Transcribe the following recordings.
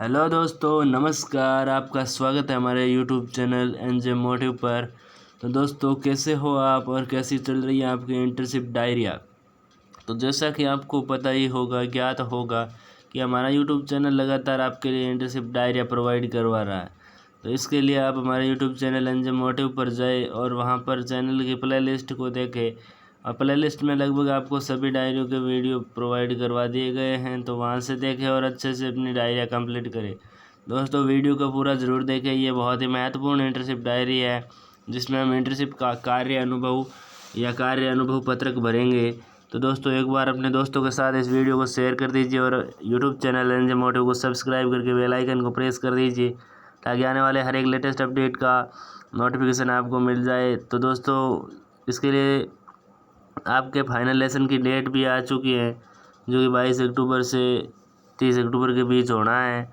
Hello दोस्तों, नमस्कार। आपका स्वागत है हमारे यूट्यूब चैनल एनजे मोटिव पर। तो दोस्तों, कैसे हो आप और कैसी चल रही है आपकी इंटर्नशिप डायरिया। तो जैसा कि आपको पता ही होगा, ज्ञात होगा कि हमारा यूट्यूब चैनल लगातार आपके लिए इंटर्नशिप डायरिया प्रोवाइड करवा रहा है। तो इसके लिए आप हमारे यूट्यूब चैनल एनजे मोटिव पर जाए और वहाँ पर चैनल की प्ले लिस्ट को देखें। और प्ले लिस्ट में लगभग आपको सभी डायरियों के वीडियो प्रोवाइड करवा दिए गए हैं, तो वहाँ से देखें और अच्छे से अपनी डायरिया कंप्लीट करें। दोस्तों, वीडियो को पूरा ज़रूर देखें। ये बहुत ही महत्वपूर्ण इंटर्नशिप डायरी है, जिसमें हम इंटर्नशिप का कार्य अनुभव पत्रक भरेंगे। तो दोस्तों, एक बार अपने दोस्तों के साथ इस वीडियो को शेयर कर दीजिए और यूट्यूब चैनल एनजे मोटिव को सब्सक्राइब करके बेल आइकन को प्रेस कर दीजिए, ताकि आने वाले हर एक लेटेस्ट अपडेट का नोटिफिकेशन आपको मिल जाए। तो दोस्तों, इसके लिए आपके फाइनल लेसन की डेट भी आ चुकी है, जो कि 22 अक्टूबर से 30 अक्टूबर के बीच होना है।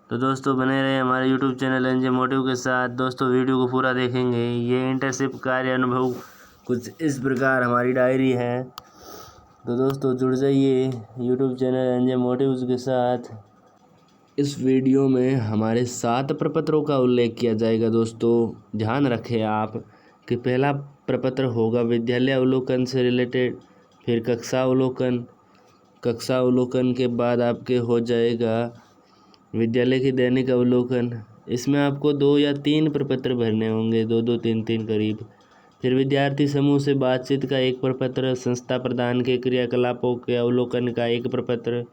तो दोस्तों, बने रहे हमारे यूट्यूब चैनल एनजे मोटिव के साथ। दोस्तों, वीडियो को पूरा देखेंगे। ये इंटर्नशिप कार्य अनुभव कुछ इस प्रकार हमारी डायरी है। तो दोस्तों, जुड़ जाइए यूट्यूब चैनल एनजे मोटिव के साथ। इस वीडियो में हमारे 7 प्रपत्रों का उल्लेख किया जाएगा। दोस्तों, ध्यान रखें आप कि पहला प्रपत्र होगा विद्यालय अवलोकन से रिलेटेड, फिर कक्षा अवलोकन के बाद आपके हो जाएगा विद्यालय की दैनिक अवलोकन। इसमें आपको 2 या 3 प्रपत्र भरने होंगे, 2-2, 3-3 करीब। फिर विद्यार्थी समूह से बातचीत का एक प्रपत्र, संस्था प्रदान के क्रियाकलापों के अवलोकन का एक प्रपत्र,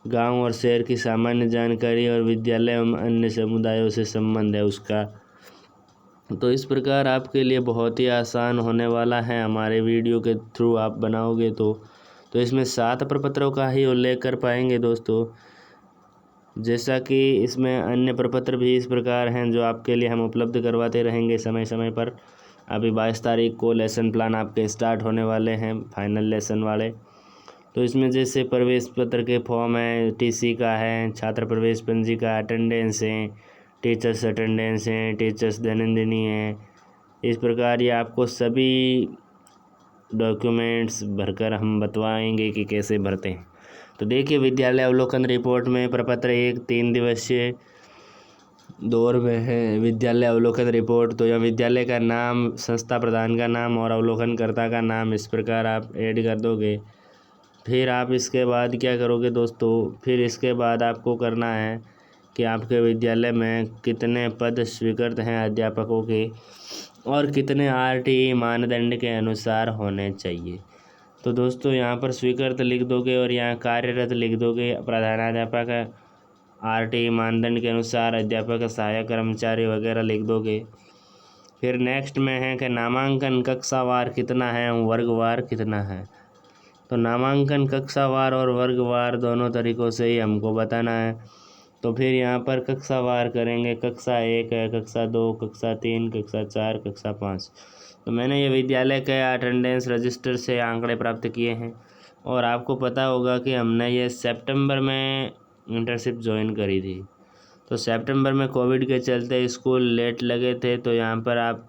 गांव और शहर की सामान्य जानकारी और विद्यालय एवं अन्य समुदायों से संबंध है उसका। तो इस प्रकार आपके लिए बहुत ही आसान होने वाला है। हमारे वीडियो के थ्रू आप बनाओगे तो इसमें 7 प्रपत्रों का ही उल्लेख कर पाएंगे दोस्तों। जैसा कि इसमें अन्य प्रपत्र भी इस प्रकार हैं, जो आपके लिए हम उपलब्ध करवाते रहेंगे समय समय पर। अभी 22 तारीख को लेसन प्लान आपके स्टार्ट होने वाले हैं, फाइनल लेसन वाले। तो इसमें जैसे प्रवेश पत्र के फॉर्म है, टीसी का है, छात्र प्रवेश पंजी का, अटेंडेंस है, टीचर्स अटेंडेंस है, टीचर्स दैनंदिनी है। इस प्रकार ये आपको सभी डॉक्यूमेंट्स भरकर हम बतवाएंगे कि कैसे भरते हैं। तो देखिए, विद्यालय अवलोकन रिपोर्ट में प्रपत्र 1 3 दिवसीय दौर में है। विद्यालय अवलोकन रिपोर्ट, तो यह विद्यालय का नाम, संस्था प्रधान का नाम और अवलोकनकर्ता का नाम इस प्रकार आप ऐड कर दोगे। फिर आप इसके बाद क्या करोगे दोस्तों, फिर इसके बाद आपको करना है कि आपके विद्यालय में कितने पद स्वीकृत हैं अध्यापकों के और कितने आरटीई मानदंड के अनुसार होने चाहिए। तो दोस्तों, यहाँ पर स्वीकृत लिख दोगे और यहाँ कार्यरत लिख दोगे। प्रधानाध्यापक आरटीई मानदंड के अनुसार, अध्यापक, सहायक कर्मचारी वगैरह लिख दोगे। फिर नेक्स्ट में है कि नामांकन कक्षावार कितना है, वर्गवार कितना है। तो नामांकन कक्षावार और वर्गवार दोनों तरीक़ों से ही हमको बताना है। तो फिर यहाँ पर कक्षावार करेंगे। कक्षा 1 है, कक्षा 2, कक्षा 3, कक्षा 4, कक्षा 5। तो मैंने ये विद्यालय के अटेंडेंस रजिस्टर से आंकड़े प्राप्त किए हैं। और आपको पता होगा कि हमने ये सितंबर में इंटर्नशिप ज्वाइन करी थी। तो सितंबर में कोविड के चलते स्कूल लेट लगे थे। तो यहाँ पर आप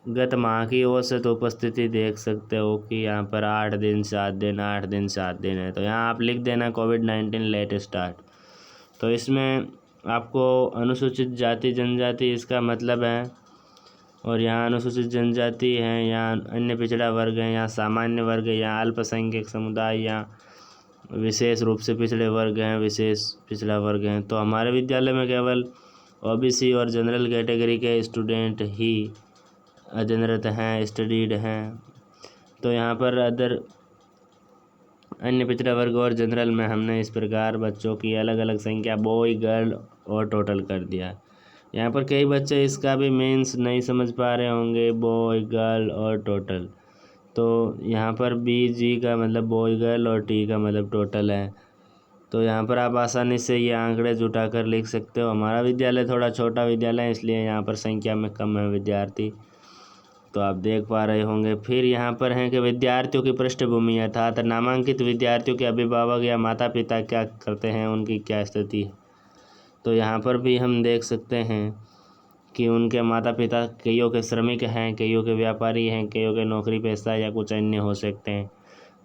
गत माह की औसत उपस्थिति देख सकते हो कि यहाँ पर 8 दिन 7 दिन 8 दिन 7 दिन है। तो यहाँ आप लिख देना कोविड-19 लेट स्टार्ट। तो इसमें आपको अनुसूचित जाति जनजाति इसका मतलब है, और यहाँ अनुसूचित जनजाति है, यहाँ अन्य पिछड़ा वर्ग है, यहाँ सामान्य वर्ग है, यहाँ अल्पसंख्यक समुदाय, यहाँ विशेष रूप से पिछड़े वर्ग हैं, विशेष पिछड़ा वर्ग हैं। तो हमारे विद्यालय में केवल ओबीसी और जनरल कैटेगरी के स्टूडेंट ही अध्ययनरत हैं, स्टडीड हैं। तो यहाँ पर अदर अन्य पिछड़ा वर्ग और जनरल में हमने इस प्रकार बच्चों की अलग अलग संख्या बॉय गर्ल और टोटल कर दिया। यहाँ पर कई बच्चे इसका भी मीन्स नहीं समझ पा रहे होंगे, बॉय गर्ल और टोटल। तो यहाँ पर BG का मतलब बॉय गर्ल और T का मतलब टोटल है। तो यहाँ पर आप आसानी से ये आंकड़े जुटा कर लिख सकते हो। हमारा विद्यालय थोड़ा छोटा विद्यालय है, इसलिए यहाँ पर संख्या में कम है विद्यार्थी, तो आप देख पा रहे होंगे। फिर यहाँ पर है कि विद्यार्थियों की पृष्ठभूमि, अर्थात नामांकित विद्यार्थियों के अभिभावक या माता पिता क्या करते हैं, उनकी क्या स्थिति है। तो यहाँ पर भी हम देख सकते हैं कि उनके माता पिता कईयों के श्रमिक हैं, कईयों के व्यापारी हैं, कईयों के नौकरी पेशा या कुछ अन्य हो सकते हैं।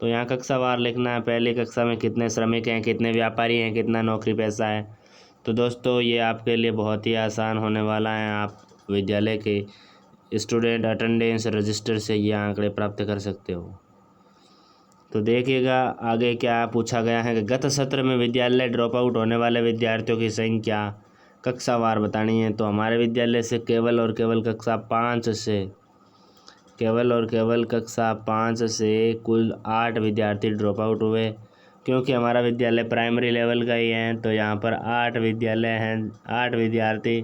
तो यहाँ कक्षावार लिखना है, पहली कक्षा में कितने श्रमिक हैं, कितने व्यापारी हैं, कितना नौकरी पेशा है। तो दोस्तों ये आपके लिए बहुत ही आसान होने वाला है। आप विद्यालय के स्टूडेंट अटेंडेंस रजिस्टर से ये आंकड़े प्राप्त कर सकते हो। तो देखिएगा आगे क्या पूछा गया है कि गत सत्र में विद्यालय ड्रॉप आउट होने वाले विद्यार्थियों की संख्या कक्षावार बतानी है। तो हमारे विद्यालय से केवल और केवल कक्षा 5 से कुल 8 विद्यार्थी ड्रॉप आउट हुए। क्योंकि हमारा विद्यालय प्राइमरी लेवल का ही है तो यहाँ पर 8 विद्यार्थी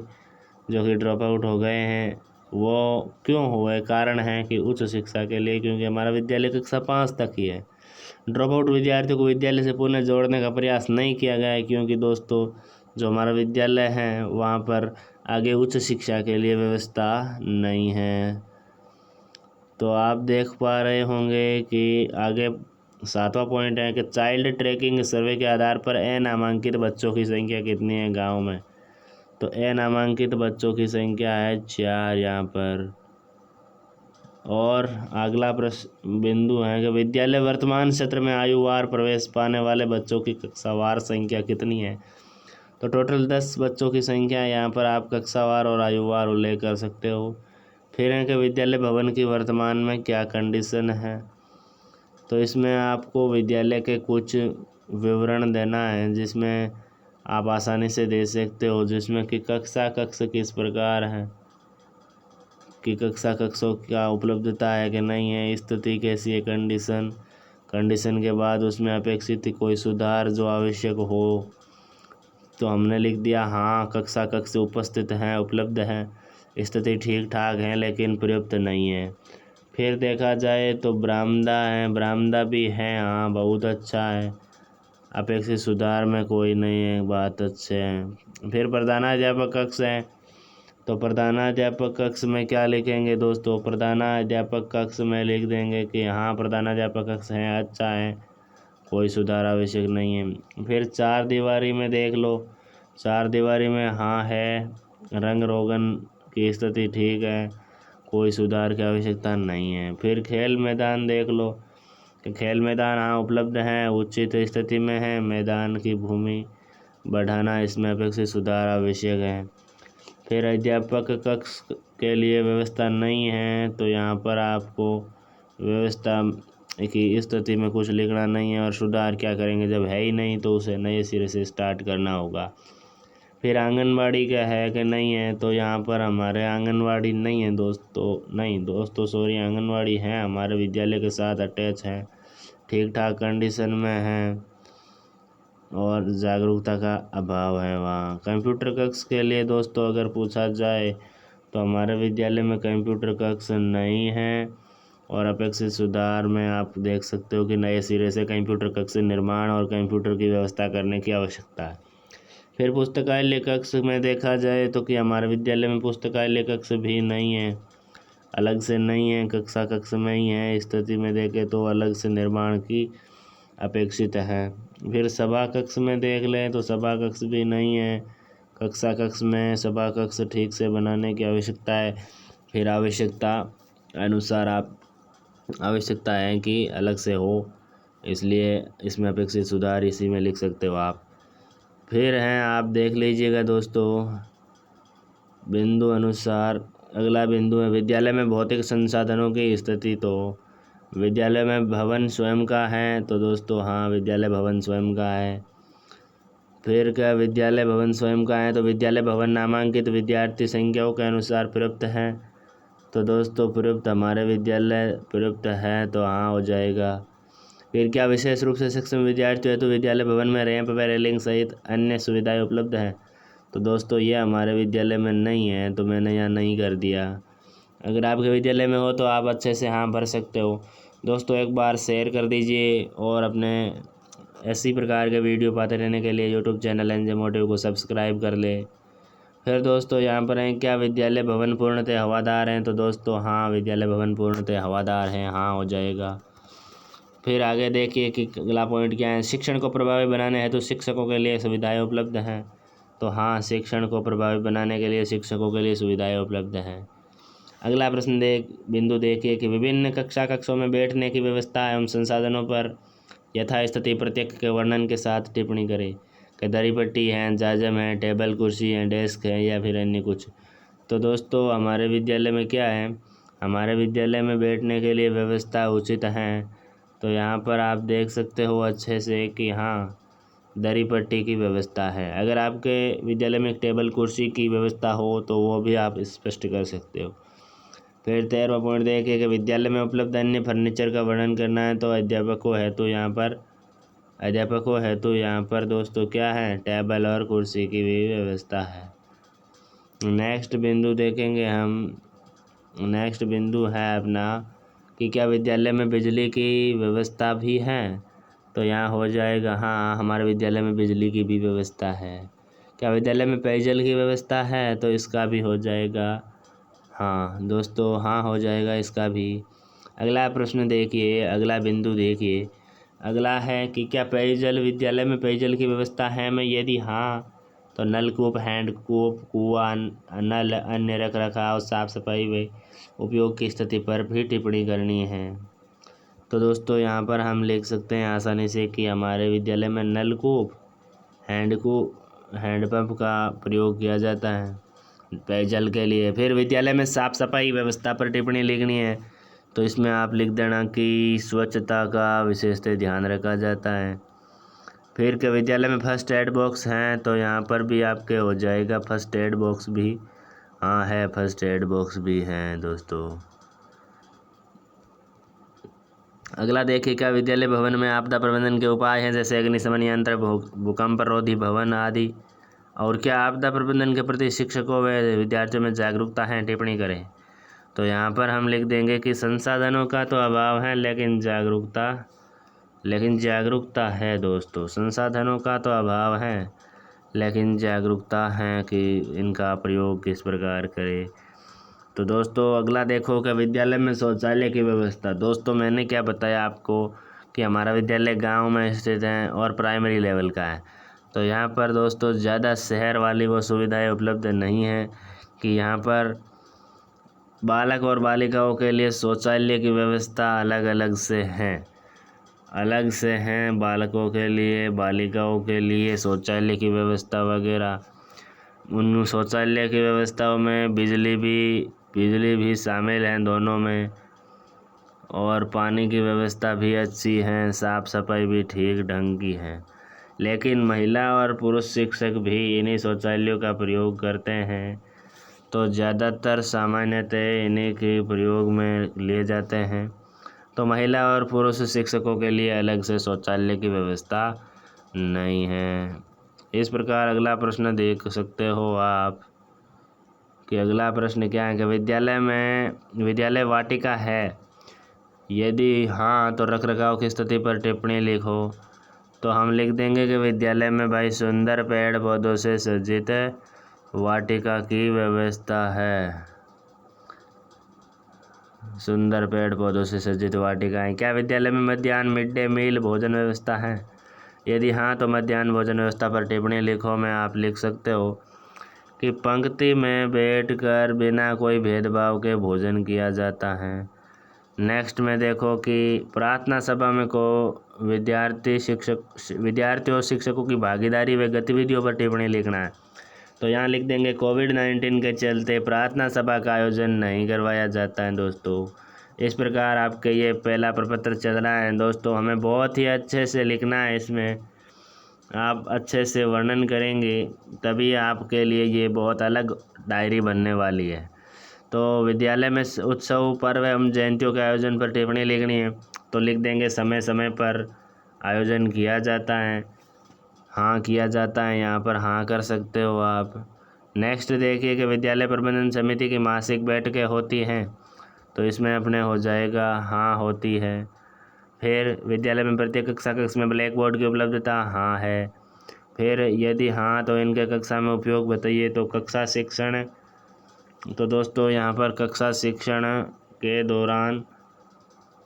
जो कि ड्रॉप आउट हो गए हैं। वो क्यों हुए, कारण है कि उच्च शिक्षा के लिए, क्योंकि हमारा विद्यालय कक्षा 5 तक ही है। ड्रॉप आउट विद्यार्थियों को विद्यालय से पुनः जोड़ने का प्रयास नहीं किया गया है, क्योंकि दोस्तों जो हमारा विद्यालय है वहाँ पर आगे उच्च शिक्षा के लिए व्यवस्था नहीं है। तो आप देख पा रहे होंगे कि आगे 7वां पॉइंट है कि चाइल्ड ट्रैकिंग सर्वे के आधार पर अनामांकित बच्चों की संख्या कितनी है गांव में। तो अनामांकित बच्चों की संख्या है 4 यहाँ पर। और अगला प्रश्न बिंदु है कि विद्यालय वर्तमान सत्र में आयुवार प्रवेश पाने वाले बच्चों की कक्षावार संख्या कितनी है। तो टोटल 10 बच्चों की संख्या है। यहाँ पर आप कक्षावार और आयुवार उल्लेख कर सकते हो। फिर है कि विद्यालय भवन की वर्तमान में क्या कंडीशन है। तो इसमें आपको विद्यालय के कुछ विवरण देना है जिसमें आप आसानी से दे सकते हो, जिसमें कि कक्षा कक्ष किस प्रकार है, कि कक्षा कक्षों क्या उपलब्धता है कि नहीं है, स्थिति कैसी है, कंडीशन के बाद उसमें अपेक्षित कोई सुधार जो आवश्यक हो। तो हमने लिख दिया हाँ कक्षा कक्ष उपस्थित हैं, उपलब्ध हैं, स्थिति ठीक ठाक है लेकिन प्रयुक्त नहीं है। फिर देखा जाए तो बरामदा भी है, हाँ बहुत अच्छा है, अपेक्षित सुधार में कोई नहीं है, बात अच्छे हैं। फिर प्रधानाध्यापक कक्ष है। तो प्रधानाध्यापक कक्ष में क्या लिखेंगे दोस्तों, प्रधानाध्यापक कक्ष में लिख देंगे कि हाँ प्रधानाध्यापक कक्ष है, अच्छा है, कोई सुधार आवश्यक नहीं है। फिर 4 दीवारी में देख लो, 4 दीवारी में हाँ है, रंग रोगन की स्थिति ठीक है, कोई सुधार की आवश्यकता नहीं है। फिर खेल मैदान देख लो कि खेल मैदान हाँ उपलब्ध हैं, उचित स्थिति में है, मैदान की भूमि बढ़ाना इसमें अपेक्षित सुधार आवश्यक है। फिर अध्यापक कक्ष के लिए व्यवस्था नहीं है तो यहाँ पर आपको व्यवस्था की स्थिति में कुछ लिखना नहीं है, और सुधार क्या करेंगे जब है ही नहीं तो उसे नए सिरे से स्टार्ट करना होगा। फिर आंगनबाड़ी का है कि नहीं है, तो यहाँ पर हमारे आंगनबाड़ी नहीं है दोस्तों सॉरी, आंगनबाड़ी है, हमारे विद्यालय के साथ अटैच है, ठीक ठाक कंडीशन में है, और जागरूकता का अभाव है वहाँ। कंप्यूटर कक्ष के लिए दोस्तों अगर पूछा जाए तो हमारे विद्यालय में कंप्यूटर कक्ष नहीं है, और अपेक्षित सुधार में आप देख सकते हो कि नए सिरे से कंप्यूटर कक्ष निर्माण और कंप्यूटर की व्यवस्था करने की आवश्यकता है। फिर पुस्तकालय कक्ष में देखा जाए तो कि हमारे विद्यालय में पुस्तकालय कक्ष भी नहीं है, अलग से नहीं है, कक्षा कक्ष में ही है, स्थिति में देखें तो अलग से निर्माण की अपेक्षित है। फिर सभा कक्ष में देख लें तो सभा कक्ष भी नहीं है, कक्षा कक्ष में सभा कक्ष ठीक से बनाने की आवश्यकता है। फिर आवश्यकता अनुसार आप आवश्यकता है कि अलग से हो, इसलिए इसमें अपेक्षित सुधार इसी में लिख सकते हो आप। फिर हैं आप देख लीजिएगा दोस्तों बिंदु अनुसार, अगला बिंदु है विद्यालय में भौतिक संसाधनों की स्थिति। तो विद्यालय में भवन स्वयं का है, तो दोस्तों हाँ विद्यालय भवन स्वयं का है। फिर क्या विद्यालय भवन स्वयं का है, तो विद्यालय भवन नामांकित विद्यार्थी संख्याओं के अनुसार प्रयुक्त है। तो दोस्तों प्रयुक्त हमारे विद्यालय प्रयुक्त है तो हाँ हो जाएगा। फिर क्या विशेष रूप से सक्षम विद्यार्थी है, तो विद्यालय भवन में रैंप व रेलिंग सहित अन्य सुविधाएं उपलब्ध हैं। तो दोस्तों ये हमारे विद्यालय में नहीं है तो मैंने यहाँ नहीं कर दिया। अगर आपके विद्यालय में हो तो आप अच्छे से हाँ भर सकते हो। दोस्तों एक बार शेयर कर दीजिए, और अपने ऐसी प्रकार के वीडियो पाते रहने के लिए यूट्यूब चैनल एनजे मोटिव को सब्सक्राइब कर ले। फिर दोस्तों यहाँ पर हैं क्या विद्यालय भवन पूर्णतः हवादार हैं, तो दोस्तों हाँ विद्यालय भवन पूर्णतः हवादार हैं, हाँ हो जाएगा। फिर आगे देखिए कि अगला पॉइंट क्या है, शिक्षण को प्रभावी बनाने हेतु शिक्षकों के लिए सुविधाएं उपलब्ध हैं। तो हाँ शिक्षण को प्रभावी बनाने के लिए शिक्षकों के लिए सुविधाएं उपलब्ध हैं। अगला प्रश्न बिंदु देखिए कि विभिन्न कक्षों में बैठने की व्यवस्था एवं संसाधनों पर यथास्थिति प्रत्येक के वर्णन के साथ टिप्पणी करें। कि दरी पट्टी है, जाजम है, टेबल कुर्सी है, डेस्क है या फिर अन्य कुछ। तो दोस्तों हमारे विद्यालय में क्या है, हमारे विद्यालय में बैठने के लिए व्यवस्था उचित है। तो यहाँ पर आप देख सकते हो अच्छे से कि हाँ दरी पट्टी की व्यवस्था है। अगर आपके विद्यालय में एक टेबल कुर्सी की व्यवस्था हो तो वो भी आप स्पष्ट कर सकते हो। फिर 13वां पॉइंट देखिए कि विद्यालय में उपलब्ध अन्य फर्नीचर का वर्णन करना है। तो अध्यापकों हेतु यहाँ पर दोस्तों क्या है, टेबल और कुर्सी की भी व्यवस्था है। नेक्स्ट बिंदु है अपना कि क्या विद्यालय में बिजली की व्यवस्था भी है। तो यहाँ हो जाएगा हाँ हमारे विद्यालय में बिजली की भी व्यवस्था है। क्या विद्यालय में पेयजल की व्यवस्था है, तो इसका भी हो जाएगा हाँ दोस्तों, हाँ हो जाएगा इसका भी। अगला प्रश्न देखिए, अगला बिंदु देखिए, अगला है कि क्या विद्यालय में पेयजल की व्यवस्था है में, यदि हाँ तो नलकूप, हैंडकूप, कुआं, नल, अन्य रख रखाव, साफ सफाई व उपयोग की स्थिति पर भी टिप्पणी करनी है। तो दोस्तों यहाँ पर हम लिख सकते हैं आसानी से कि हमारे विद्यालय में नलकूप, हैंडपंप का प्रयोग किया जाता है पेयजल के लिए। फिर विद्यालय में साफ सफाई व्यवस्था पर टिप्पणी लिखनी है। तो इसमें आप लिख देना कि स्वच्छता का विशेषतः ध्यान रखा जाता है। फिर के विद्यालय में फर्स्ट एड बॉक्स हैं, तो यहाँ पर भी आपके हो जाएगा फर्स्ट एड बॉक्स भी, हाँ है, फर्स्ट एड बॉक्स भी हैं दोस्तों। अगला देखिए, क्या विद्यालय भवन में आपदा प्रबंधन के उपाय हैं, जैसे अग्निशमन यंत्र, भूकंप रोधी भवन आदि। और क्या आपदा प्रबंधन के प्रति शिक्षकों व विद्यार्थियों में जागरूकता है, टिप्पणी करें। तो यहाँ पर हम लिख देंगे कि संसाधनों का तो अभाव है लेकिन जागरूकता है दोस्तों। संसाधनों का तो अभाव है लेकिन जागरूकता है कि इनका प्रयोग किस प्रकार करें। तो दोस्तों अगला देखो कि विद्यालय में शौचालय की व्यवस्था। दोस्तों मैंने क्या बताया आपको कि हमारा विद्यालय गांव में स्थित है और प्राइमरी लेवल का है। तो यहाँ पर दोस्तों ज़्यादा शहर वाली वो सुविधाएं उपलब्ध नहीं है कि यहाँ पर बालक और बालिकाओं के लिए शौचालय की व्यवस्था अलग से हैं बालकों के लिए, बालिकाओं के लिए शौचालय की व्यवस्था वगैरह। उन शौचालय की व्यवस्थाओं में बिजली भी शामिल हैं दोनों में, और पानी की व्यवस्था भी अच्छी है, साफ़ सफाई भी ठीक ढंग की है। लेकिन महिला और पुरुष शिक्षक भी इन्हीं शौचालयों का प्रयोग करते हैं। तो ज़्यादातर सामान्यतः इन्हीं के प्रयोग में लिए जाते हैं। तो महिला और पुरुष शिक्षकों के लिए अलग से शौचालय की व्यवस्था नहीं है। इस प्रकार अगला प्रश्न देख सकते हो आप कि अगला प्रश्न क्या है कि विद्यालय वाटिका है, यदि हाँ तो रखरखाव की स्थिति पर टिप्पणी लिखो। तो हम लिख देंगे कि विद्यालय में भाई सुंदर पेड़ पौधों से सज्जित वाटिका की व्यवस्था है। सुंदर पेड़ पौधों से सज्जित वाटिकाएं। क्या विद्यालय में मध्याह्न मिड डे मील भोजन व्यवस्था है, यदि हाँ तो मध्याह्न भोजन व्यवस्था पर टिप्पणी लिखो में आप लिख सकते हो कि पंक्ति में बैठकर बिना कोई भेदभाव के भोजन किया जाता है। नेक्स्ट में देखो कि प्रार्थना सभा में को विद्यार्थियों और शिक्षकों की भागीदारी व गतिविधियों पर टिप्पणी लिखना है। तो यहाँ लिख देंगे कोविड-19 के चलते प्रार्थना सभा का आयोजन नहीं करवाया जाता है दोस्तों। इस प्रकार आपके ये पहला प्रपत्र चल रहा है दोस्तों। हमें बहुत ही अच्छे से लिखना है, इसमें आप अच्छे से वर्णन करेंगे तभी आपके लिए ये बहुत अलग डायरी बनने वाली है। तो विद्यालय में उत्सव, पर्व एवं जयंतियों के आयोजन पर टिप्पणी लिखनी है। तो लिख देंगे समय समय पर आयोजन किया जाता है, हाँ किया जाता है, यहाँ पर हाँ कर सकते हो आप। नेक्स्ट देखिए कि विद्यालय प्रबंधन समिति की मासिक बैठकें होती हैं। तो इसमें अपने हो जाएगा हाँ होती है। फिर विद्यालय में प्रत्येक कक्षा में ब्लैक बोर्ड की उपलब्धता, हाँ है। फिर यदि हाँ तो इनके कक्षा में उपयोग बताइए। तो कक्षा शिक्षण, तो दोस्तों यहाँ पर कक्षा शिक्षण के दौरान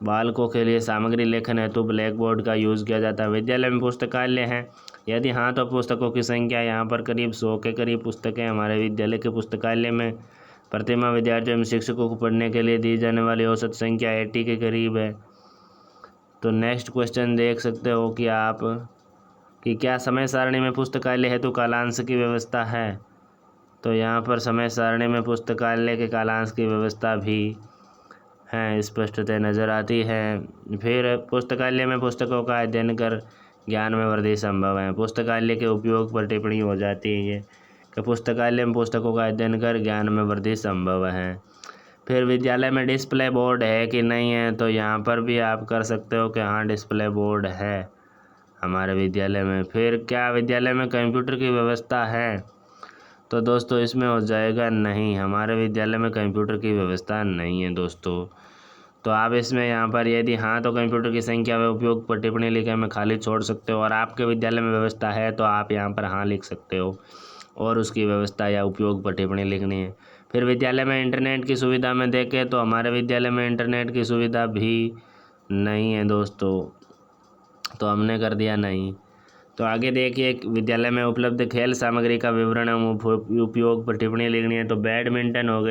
बालकों के लिए सामग्री लेखन हेतु ब्लैक बोर्ड का यूज़ किया जाता है। विद्यालय में पुस्तकालय है, यदि हाँ तो पुस्तकों की संख्या यहाँ पर करीब 100 के करीब पुस्तकें हमारे विद्यालय के पुस्तकालय में प्रतिमाह विद्यार्थियों एवं शिक्षकों को पढ़ने के लिए दी जाने वाली औसत संख्या 80 के करीब है। तो नेक्स्ट क्वेश्चन देख सकते हो कि आप कि क्या समय सारणी में पुस्तकालय हेतु कालांश की व्यवस्था है। तो यहाँ पर समय सारणी में पुस्तकालय के कालांश की व्यवस्था भी है, स्पष्टतः नज़र आती है। फिर पुस्तकालय में पुस्तकों का अध्ययन कर ज्ञान में वृद्धि संभव है। पुस्तकालय के उपयोग पर टिप्पणी हो जाती है ये कि पुस्तकालय में पुस्तकों का अध्ययन कर ज्ञान में वृद्धि संभव है। फिर विद्यालय में डिस्प्ले बोर्ड है कि नहीं है, तो यहाँ पर भी आप कर सकते हो कि हाँ डिस्प्ले बोर्ड है हमारे विद्यालय में। फिर क्या विद्यालय में कंप्यूटर की व्यवस्था है, तो दोस्तों इसमें हो जाएगा नहीं, हमारे विद्यालय में कंप्यूटर की व्यवस्था नहीं है दोस्तों। तो आप इसमें यहाँ पर यदि हाँ तो कंप्यूटर की संख्या व उपयोग पर टिप्पणी लिखे में खाली छोड़ सकते हो, और आपके विद्यालय में व्यवस्था है तो आप यहाँ पर हाँ लिख सकते हो और उसकी व्यवस्था या उपयोग पर टिप्पणी लिखनी है। फिर विद्यालय में इंटरनेट की सुविधा में देखें तो हमारे विद्यालय में इंटरनेट की सुविधा भी नहीं है दोस्तों, तो हमने कर दिया नहीं। तो आगे देखिए, विद्यालय में उपलब्ध खेल सामग्री का विवरण एवं उपयोग पर टिप्पणी लिखनी है। तो बैडमिंटन हो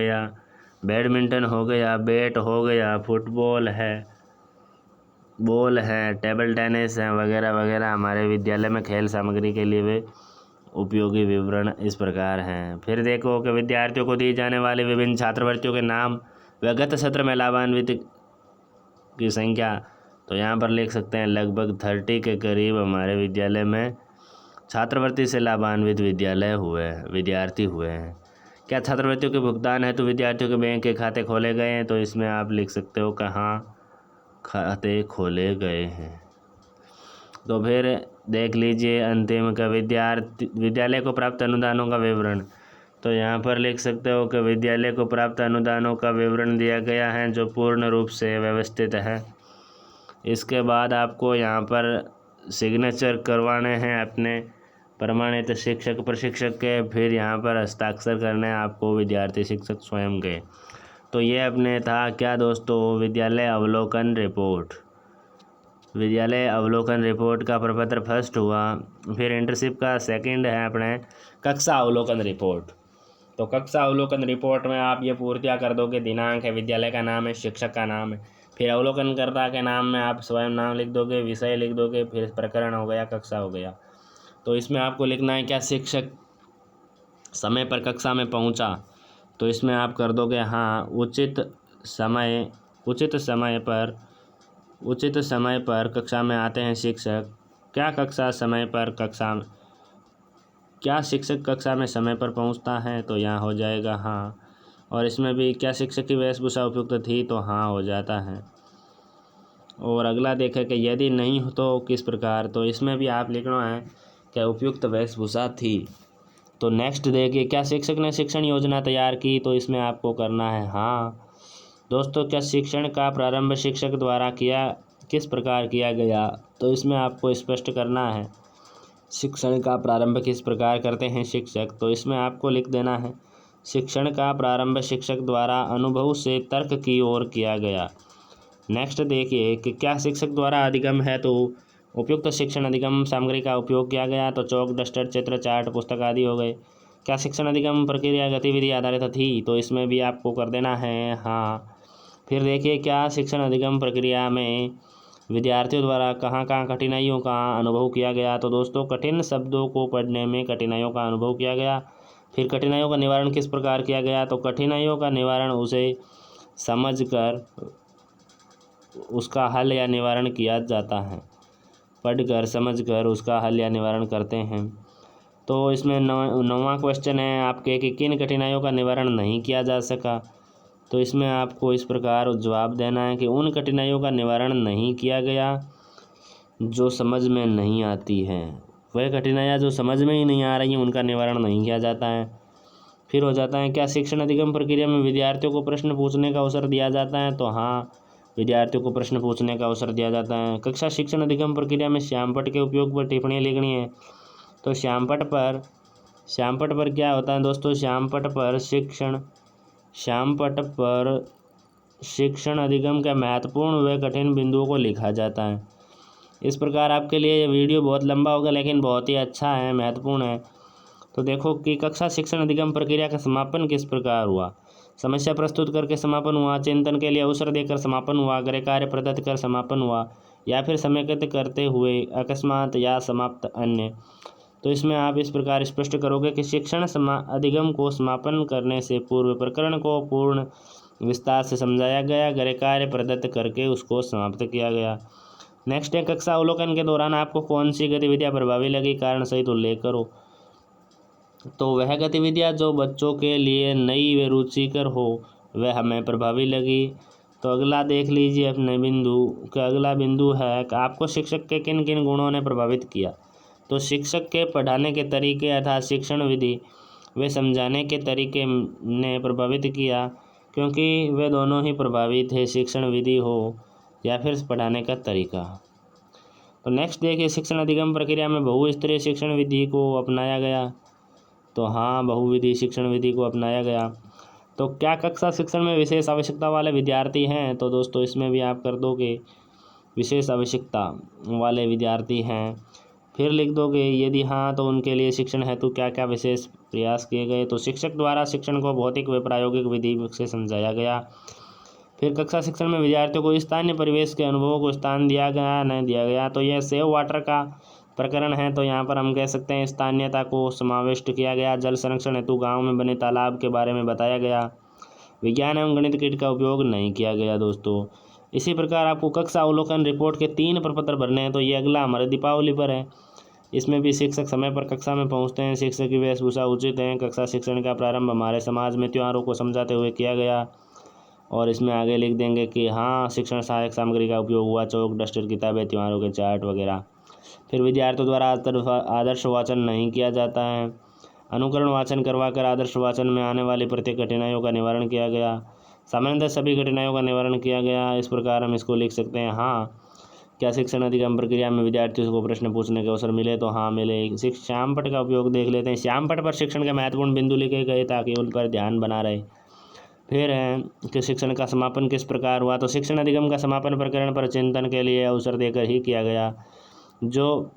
गया, बैट हो गया, फुटबॉल है, बॉल है, टेबल टेनिस है, वगैरह वगैरह हमारे विद्यालय में खेल सामग्री के लिए वे उपयोगी विवरण इस प्रकार हैं। फिर देखो कि विद्यार्थियों को दी जाने वाली विभिन्न छात्रवृत्तियों के नाम व गत सत्र में लाभान्वित की संख्या, तो यहाँ पर लिख सकते हैं लगभग 30 के करीब हमारे विद्यालय में छात्रवृत्ति से लाभान्वित विद्यार्थी हुए हैं। क्या छात्रवृत्तियों के भुगतान है तो विद्यार्थियों के बैंक के खाते खोले गए हैं, तो इसमें आप लिख सकते हो कहाँ खाते खोले गए हैं। तो फिर देख लीजिए अंतिम का विद्यालय को प्राप्त अनुदानों का विवरण, तो यहाँ पर लिख सकते हो कि विद्यालय को प्राप्त अनुदानों का विवरण दिया गया है जो पूर्ण रूप से व्यवस्थित है। इसके बाद आपको यहाँ पर सिग्नेचर करवाने हैं अपने प्रमाणित शिक्षक प्रशिक्षक के, फिर यहाँ पर हस्ताक्षर करने हैं आपको विद्यार्थी शिक्षक स्वयं के। तो ये अपने था क्या दोस्तों, विद्यालय अवलोकन रिपोर्ट का प्रपत्र फर्स्ट हुआ। फिर इंटर्नशिप का सेकंड है अपने कक्षा अवलोकन रिपोर्ट। तो कक्षा अवलोकन रिपोर्ट में आप ये पूर्तियाँ कर दोगे, दिनांक है, विद्यालय का नाम है, शिक्षक का नाम है, फिर अवलोकनकर्ता के नाम में आप स्वयं नाम लिख दोगे, विषय लिख दोगे, फिर प्रकरण हो गया, कक्षा हो गया। तो इसमें आपको लिखना है क्या शिक्षक समय पर कक्षा में पहुंचा, तो इसमें आप कर दोगे हाँ उचित समय पर कक्षा में आते हैं शिक्षक। क्या शिक्षक कक्षा में समय पर पहुंचता है, तो यहाँ हो जाएगा हाँ। और इसमें भी क्या शिक्षक की वेशभूषा उपयुक्त थी, तो हाँ हो जाता है। और अगला देखें कि यदि नहीं हो तो किस प्रकार, तो इसमें भी आप लिखना है क्या उपयुक्त वेशभूषा थी। तो नेक्स्ट देखिए, क्या शिक्षक ने शिक्षण योजना तैयार की, तो इसमें आपको करना है हाँ। दोस्तों, क्या शिक्षण का प्रारंभ शिक्षक द्वारा किस प्रकार किया गया, तो इसमें आपको स्पष्ट करना है शिक्षण का प्रारंभ किस प्रकार करते हैं शिक्षक, तो इसमें आपको लिख देना है शिक्षण का प्रारंभ शिक्षक द्वारा अनुभव से तर्क की ओर किया गया। नेक्स्ट देखिए कि क्या शिक्षक द्वारा अधिगम है, तो उपयुक्त शिक्षण अधिगम सामग्री का उपयोग किया गया, तो चौक, डस्टर, चित्र, चार्ट, पुस्तक आदि हो गए। क्या शिक्षण अधिगम प्रक्रिया गतिविधि आधारित थी, तो इसमें भी आपको कर देना है हाँ। फिर देखिए, क्या शिक्षण अधिगम प्रक्रिया में विद्यार्थियों द्वारा कहाँ कहाँ कठिनाइयों का अनुभव किया गया, तो दोस्तों कठिन शब्दों को पढ़ने में कठिनाइयों का अनुभव किया गया। फिर कठिनाइयों का निवारण किस प्रकार किया गया, तो कठिनाइयों का निवारण उसे समझकर उसका हल या निवारण किया जाता है, पढ़कर समझकर उसका हल या निवारण करते हैं। तो इसमें 9वां क्वेश्चन है आपके कि किन कठिनाइयों का निवारण नहीं किया जा सका, तो इसमें आपको इस प्रकार जवाब देना है कि उन कठिनाइयों का निवारण नहीं किया गया जो समझ में नहीं आती हैं, वह कठिनाइयाँ जो समझ में ही नहीं आ रही हैं उनका निवारण नहीं किया जाता है। फिर हो जाता है क्या शिक्षण अधिगम प्रक्रिया में विद्यार्थियों को प्रश्न पूछने का अवसर दिया जाता है, तो हाँ विद्यार्थियों को प्रश्न पूछने का अवसर दिया जाता है। कक्षा शिक्षण अधिगम प्रक्रिया में श्यामपट्ट के उपयोग पर टिप्पणी लिखनी है, तो श्यामपट्ट पर क्या होता है दोस्तों, श्यामपट्ट पर शिक्षण अधिगम के महत्वपूर्ण व कठिन बिंदुओं को लिखा जाता है। इस प्रकार आपके लिए ये वीडियो बहुत लंबा होगा लेकिन बहुत ही अच्छा है, महत्वपूर्ण है। तो देखो कि कक्षा शिक्षण अधिगम प्रक्रिया का समापन किस प्रकार हुआ। समस्या प्रस्तुत करके समापन हुआ, चिंतन के लिए अवसर देकर समापन हुआ, गृह कार्य प्रदत्त कर समापन हुआ, या फिर समेकित करते हुए अकस्मात या समाप्त अन्य। तो इसमें आप इस प्रकार स्पष्ट करोगे कि शिक्षण अधिगम को समापन करने से पूर्व प्रकरण को पूर्ण विस्तार से समझाया गया, गृह कार्य प्रदत्त करके उसको समाप्त किया गया। नेक्स्ट है, कक्षा अवलोकन के दौरान आपको कौन सी गतिविधियाँ प्रभावी लगी, कारण सहित उल्लेख करो। तो वह गतिविधियाँ जो बच्चों के लिए नई व रुचिकर हो वह हमें प्रभावी लगी। तो अगला देख लीजिए अपने बिंदु का अगला बिंदु है कि आपको शिक्षक के किन किन गुणों ने प्रभावित किया। तो शिक्षक के पढ़ाने के तरीके अर्थात शिक्षण विधि वे समझाने के तरीके ने प्रभावित किया, क्योंकि वे दोनों ही प्रभावी थे, शिक्षण विधि हो या फिर पढ़ाने का तरीका। तो नेक्स्ट देखिए, शिक्षण अधिगम प्रक्रिया में बहुस्तरीय शिक्षण विधि को अपनाया गया। तो हाँ, बहुविधि शिक्षण विधि को अपनाया गया। तो क्या कक्षा शिक्षण में विशेष आवश्यकता वाले विद्यार्थी हैं। तो दोस्तों इसमें भी आप कर दोगे विशेष आवश्यकता वाले विद्यार्थी हैं, फिर लिख दोगे यदि हाँ तो उनके लिए शिक्षण हेतु क्या क्या विशेष प्रयास किए गए। तो शिक्षक द्वारा शिक्षण को भौतिक व प्रायोगिक विधि से समझाया गया। फिर कक्षा शिक्षण में विद्यार्थियों को स्थानीय परिवेश के अनुभवों को स्थान दिया गया नहीं दिया गया। तो यह सेव वाटर का प्रकरण है, तो यहाँ पर हम कह सकते हैं स्थानीयता को समाविष्ट किया गया। जल संरक्षण हेतु गाँव में बने तालाब के बारे में बताया गया। विज्ञान एवं गणित किट का उपयोग नहीं किया गया दोस्तों। इसी प्रकार आपको कक्षा अवलोकन रिपोर्ट के 3 प्रपत्र भरने हैं। तो ये अगला हमारे दीपावली पर है। इसमें भी शिक्षक समय पर कक्षा में पहुंचते हैं, शिक्षक की वेशभूषा उचित है। कक्षा शिक्षण का प्रारंभ हमारे समाज में त्योहारों को समझाते हुए किया गया। और इसमें आगे लिख देंगे कि हाँ, शिक्षण सहायक सामग्री का उपयोग हुआ, चौक, डस्टर, किताबें, त्योहारों के चार्ट वगैरह। फिर विद्यार्थियों द्वारा आदर्श वाचन नहीं किया जाता है। अनुकरण वाचन करवाकर आदर्श वाचन में आने वाली प्रत्येक कठिनाइयों का निवारण किया गया। सामान्यतः सभी कठिनाइयों का निवारण किया गया। इस प्रकार हम इसको लिख सकते हैं। हाँ, क्या शिक्षण अधिगम प्रक्रिया में विद्यार्थियों को प्रश्न पूछने के अवसर मिले। तो हाँ मिले। श्यामपट का उपयोग देख लेते हैं। श्यामपट पर शिक्षण के महत्वपूर्ण बिंदु लिखे गए ताकि उन पर ध्यान बना रहे। फिर है कि शिक्षण का समापन किस प्रकार हुआ। तो शिक्षण अधिगम का समापन प्रकरण पर चिंतन के लिए अवसर देकर ही किया गया। जो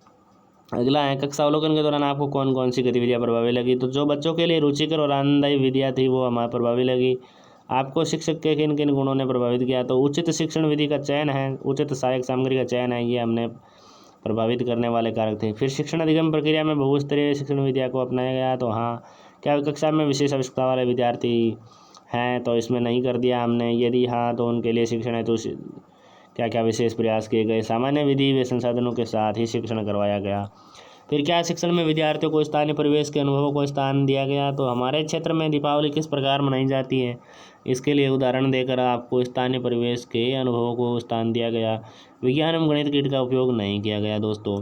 अगला है, कक्षा अवलोकन के दौरान आपको कौन कौन सी गतिविधियाँ प्रभावी लगी। तो जो बच्चों के लिए रुचिकर और आनंददायी विधियाँ थी वो हमारे प्रभावी लगी। आपको शिक्षक के किन किन गुणों ने प्रभावित किया। तो उचित शिक्षण विधि का चयन है, उचित सहायक सामग्री का चयन है, ये हमने प्रभावित करने वाले कारक थे। फिर शिक्षण अधिगम प्रक्रिया में बहुस्तरीय शिक्षण विधिया को अपनाया गया। तो हाँ, क्या कक्षा में विशेष आवश्यकता वाले विद्यार्थी हैं। तो इसमें नहीं कर दिया हमने। यदि हाँ तो उनके लिए शिक्षण है तो क्या क्या विशेष प्रयास किए गए। सामान्य विधि व संसाधनों के साथ ही शिक्षण करवाया गया। फिर क्या शिक्षण में विद्यार्थियों को स्थानीय परिवेश के अनुभवों को स्थान दिया गया। तो हमारे क्षेत्र में दीपावली किस प्रकार मनाई जाती है, इसके लिए उदाहरण देकर आपको स्थानीय परिवेश के अनुभवों को स्थान दिया गया। विज्ञान एवं गणित किट का उपयोग नहीं किया गया दोस्तों।